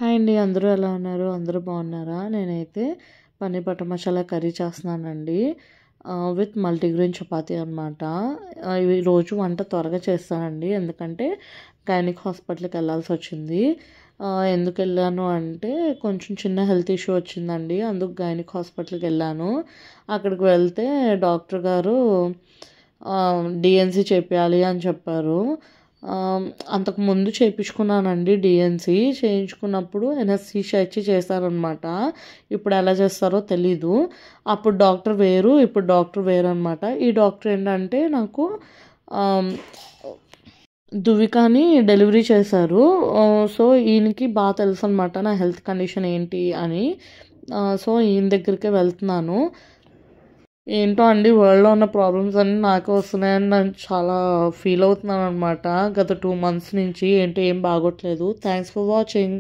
Hi అండి. అందరూ ఎలా ఉన్నారు? అందరూ బాగున్నారా? నేనైతే పన్నీర్ బటర్ మసాలా కర్రీ చేస్తున్నానండి. విత్ మల్టీగ్రెయిన్ చపాతీ అనమాట. ఈ రోజు వంట త్వరగా చేస్తానండి. ఎందుకంటే గైనిక్ హాస్పిటల్కి వెళ్ళాల్సి వచ్చింది. ఎందుకు వెళ్ళాను అంటే కొంచెం చిన్న హెల్త్ ఇష్యూ వచ్చిందండి. అందుకు గైనిక్ హాస్పిటల్కి వెళ్ళాను. అక్కడికి వెళ్తే డాక్టర్ గారు డిఎన్సీ చేపించాలి అని చెప్పారు. అంతకుముందు చేయించుకున్నానండి. డిఎన్సీ చేయించుకున్నప్పుడు ఎన్ఎస్సీషియా ఇచ్చి చేశారనమాట. ఇప్పుడు ఎలా చేస్తారో తెలీదు. అప్పుడు డాక్టర్ వేరు, ఇప్పుడు డాక్టర్ వేరు అనమాట. ఈ డాక్టర్ ఏంటంటే నాకు దువికాని డెలివరీ చేశారు. సో ఈయనకి బాగా తెలుసు అనమాట నా హెల్త్ కండిషన్ ఏంటి అని. సో ఈయన దగ్గరికే వెళ్తున్నాను. ఏంటో అండి, వరల్డ్లో ఉన్న ప్రాబ్లమ్స్ అన్నీ నాకే వస్తున్నాయని నేను చాలా ఫీల్ అవుతున్నాను అనమాట. గత 2 months నుంచి ఏంటో ఏం బాగోట్లేదు. Thanks for watching.